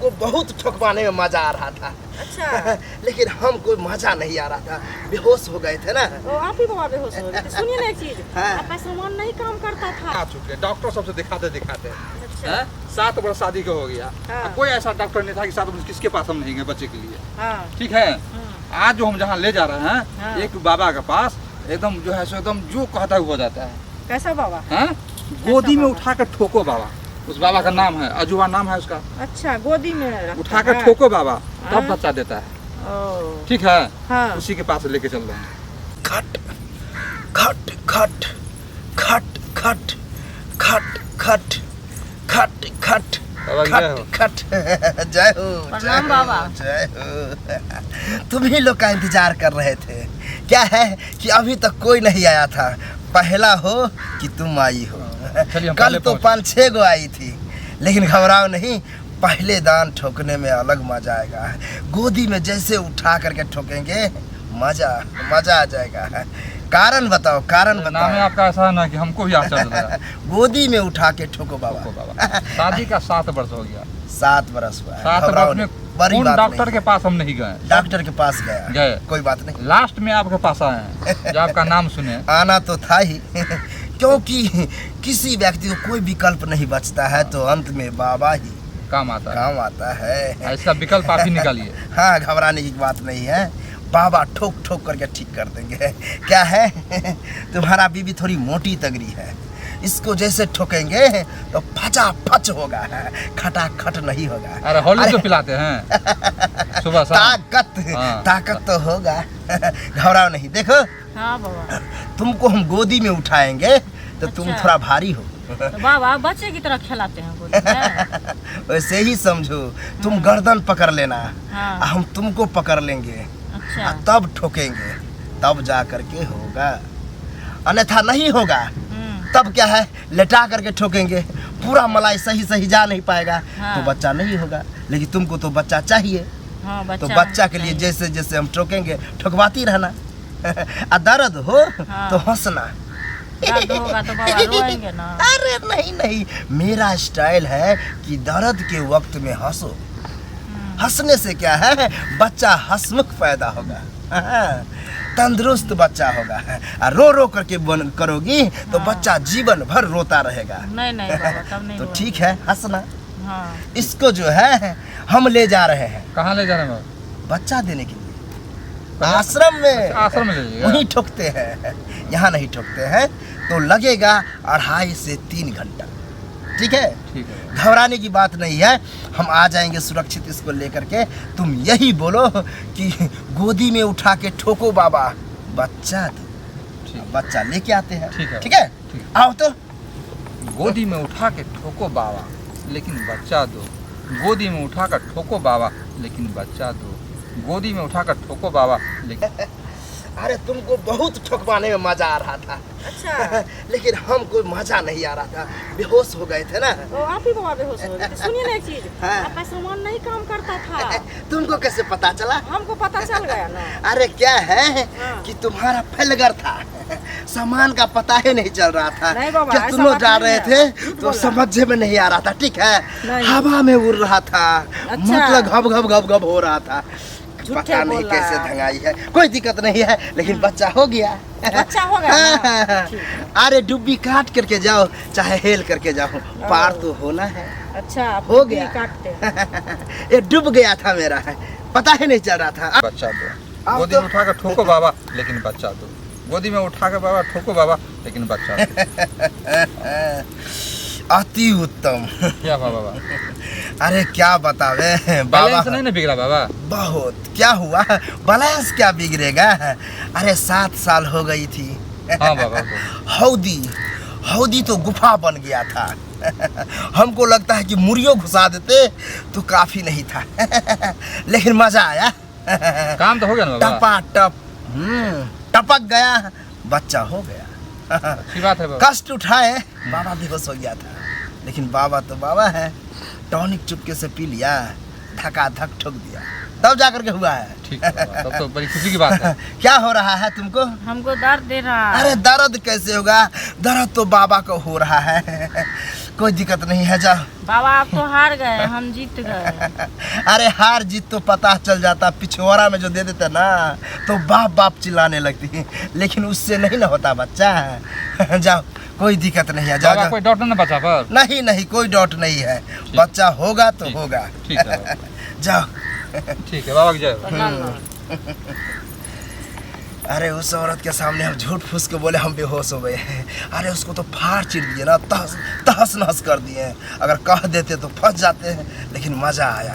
तुमको बहुत ठोकवाने में मजा आ रहा था। अच्छा। लेकिन हमको मजा नहीं आ रहा था, बेहोश हो गए थे ना। आप ही बाबा बेहोश हो गए थे। सुनिए ना एक चीज, आपका सामान नहीं काम करता था। आ चुके डॉक्टर सबसे दिखाते दिखाते अच्छा। 7 वर्ष शादी का हो गया। हाँ। कोई ऐसा डॉक्टर नहीं था कि 7 वर्ष किसके पास हम नहीं गए बच्चे के लिए। हाँ। ठीक है, आज जो हम जहाँ ले जा रहे हैं, हाँ। एक बाबा के पास एकदम जो है सो एकदम जो कहता है हो जाता है। कैसा बाबा? हैं? गोदी में उठा कर ठोको बाबा। उस बाबा का नाम है अजूबा, नाम है उसका। अच्छा, गोदी में रखता उठा कर है? ठोको बाबा, तब हाँ। बच्चा देता है। ओह। ठीक है, हाँ। उसी के पास लेके चल रहे हैं। खट खट खट खट खट खट खट खट खट बाबा जय हो। खट जय हो। प्रणाम बाबा। जय हो। तुम ही लोग का इंतजार कर रहे थे। क्या है कि अभी तक कोई नहीं आया था, पहला हो कि तुम आई हो। चलिए, हम कल पहले तो पहुंचे। 5-6 गो आई थी, लेकिन घबराओ नहीं, पहले दान ठोकने में अलग मजा आएगा। गोदी में जैसे उठा करके ठोकेंगे, मजा मजा आ जाएगा। कारण बताओ, कारण नाम है बताओ। आपका ऐसा है ना कि हमको भी आश्चर्य लगा। गोदी में उठा के ठोको बाबा। ठोको बाबा। शादी का 7 वर्ष हो गया। 7 बरस हुआ है। 7 घबराओ वर्ष में नहीं, बड़ी कौन बात डॉक्टर नहीं। के पास हम नहीं गए। डॉक्टर के पास गया, गए। कोई बात नहीं। लास्ट में आपके पास आए हैं, जो आपका नाम सुने। आना तो था ही क्योंकि किसी व्यक्ति को कोई विकल्प नहीं बचता है, तो अंत में बाबा ही काम आता है। काम आता है। इसका विकल्प आप ही निकालिए। हाँ, घबराने की बात नहीं है, बाबा ठोक ठोक करके ठीक कर देंगे। क्या है तुम्हारा बीबी थोड़ी मोटी तगड़ी है, इसको जैसे ठोकेंगे तो फचा फच होगा, खटाखट नहीं होगा। अरे हॉली तो पिलाते हैं सुबह शाम। ताकत हाँ। ताकत तो होगा। घबराओ नहीं। देखो, हाँ बाबा। तुमको हम गोदी में उठाएंगे तो तुम अच्छा। थोड़ा भारी हो। तो बाबा बच्चे की तरह खिलाते हैं गोदी में। वैसे ही समझो, तुम गर्दन पकड़ लेना, हाँ। हम तुमको पकड़ लेंगे, अच्छा। तब ठोकेंगे, तब जा करके होगा, अन्यथा नहीं होगा। तब क्या है, लेटा करके ठोकेंगे, पूरा मलाई सही सही जा नहीं पाएगा। हाँ। तो बच्चा नहीं होगा। लेकिन तुमको तो बच्चा चाहिए, हाँ, तो बच्चा के लिए जैसे जैसे हम ठोकेंगे, ठोकवाती रहना। आ दर्द हो हाँ। तो हंसना। दर्द होगा तो बाबा रोएंगे ना। अरे नहीं नहीं, मेरा स्टाइल है कि दर्द के वक्त में हंसो। हंसने से क्या है, बच्चा हंसमुख पैदा होगा, तंदुरुस्त बच्चा होगा। और रो रो करके करोगी तो बच्चा जीवन भर रोता रहेगा। नहीं नहीं बाबा, तब नहीं तो रोएंगे। ठीक है, हंसना। हाँ। इसको जो है हम ले जा रहे हैं कहाँ ले जा रहे हैं बाबा? बच्चा देने के लिए, आश्रम में। आश्रम में ले जाइएगा। वहीं ठोकते हैं, यहाँ नहीं ठोकते हैं। तो लगेगा 2.5 से 3 घंटा। ठीक है, ठीक है। घबराने की बात नहीं है, हम आ जाएंगे सुरक्षित इसको लेकर के। तुम यही बोलो कि गोदी में उठा के ठोको बाबा, बच्चा दो। ठीक। बच्चा लेके आते हैं। ठीक है। ठीक है, ठीक। आओ तो। गोदी में उठा के ठोको बाबा, लेकिन बच्चा दो। गोदी में उठा कर ठोको बाबा, लेकिन बच्चा दो। गोदी में उठा कर ठोको बाबा, लेकिन अरे तुमको बहुत ठोकवाने में मजा आ रहा था। अच्छा। लेकिन हमको मजा नहीं आ रहा था, बेहोश हो गए थे ना। तो आप ही बाबा बेहोश हो गए थे। सुनिए ना एक चीज, हाँ। आपका सामान नहीं काम करता था। तुमको कैसे पता चला? हमको पता चल गया ना। अरे क्या है हाँ। कि तुम्हारा फैलगर था, सामान का पता ही नहीं चल रहा था। नहीं बाबा, जब ऐसा तुम लोग बात जा नहीं रहे है। थे झूठ तो बोला। समझ में नहीं आ रहा था। ठीक है, नहीं। हवा में उड़ रहा था, अच्छा। मतलब घब घब घब घब हो रहा था। झूठे पता नहीं बोला। कैसे धंगाई है, कोई दिक्कत नहीं है, लेकिन बच्चा हो गया। बच्चा हो गया ना? हाँ। ठीक। अरे डुब्बी काट करके जाओ, चाहे हेल करके जाओ, पार तो होना है। अच्छा, आप हो भी गया। काटते हैं। ये डूब गया था मेरा, पता ही नहीं चल रहा था। बच्चा दो। आप गोदी तो- में उठा कर ठोको बाबा, लेकिन बच्चा दो। गोदी में उठा कर बाबा ठोको बाबा, लेकिन बच्चा दो। अति उत्तम। क्या बाबा? अरे क्या बतावे बाबा, बैलेंस नहीं ना बिगड़ा बाबा? बहुत। क्या हुआ, बैलेंस क्या बिगड़ेगा? अरे 7 साल हो गई थी। हाँ बाबा। हौदी हौदी तो गुफा बन गया था। हमको लगता है कि मुर्गियों घुसा देते तो काफी नहीं था। लेकिन मजा आया। काम तो हो गया ना बाबा? टपा टप टपक गया, बच्चा हो गया। अच्छी बात है बाबा। कष्ट उठाए, बाबा बेहोश हो गया था, लेकिन बाबा तो बाबा है, टॉनिक चुपके से पी लिया, धका धक ठोक दिया, तब जाकर के हुआ है। ठीक है बाबा, तब तो बड़ी खुशी की बात है। क्या हो रहा है तुमको? हमको दर्द दे रहा है। अरे दर्द कैसे होगा, दर्द तो बाबा को हो रहा है। कोई दिक्कत नहीं है, जा। बाबा आप तो हार गए, हम जीत गए। अरे हार जीत तो पता चल जाता, पिछवाड़ा में जो दे देते ना तो बाप बाप चिल्लाने लगती, लेकिन उससे नहीं ना होता बच्चा। जाओ, कोई दिक्कत नहीं है, जाओ बाबा जाओ। कोई डाउट ना बच्चा पर? नहीं नहीं, कोई डाउट नहीं है, बच्चा होगा तो होगा। ठीक है बाबा। जाओ। ठीक है बाबा की जय। प्रणाम बाबा। अरे उस औरत के सामने हम झूठ फूस के बोले हम बेहोश हो गए हैं। अरे उसको तो फाड़ चिर दिए ना, तहस तहस नहस कर दिए। अगर कह देते तो फंस जाते हैं, लेकिन मजा आया।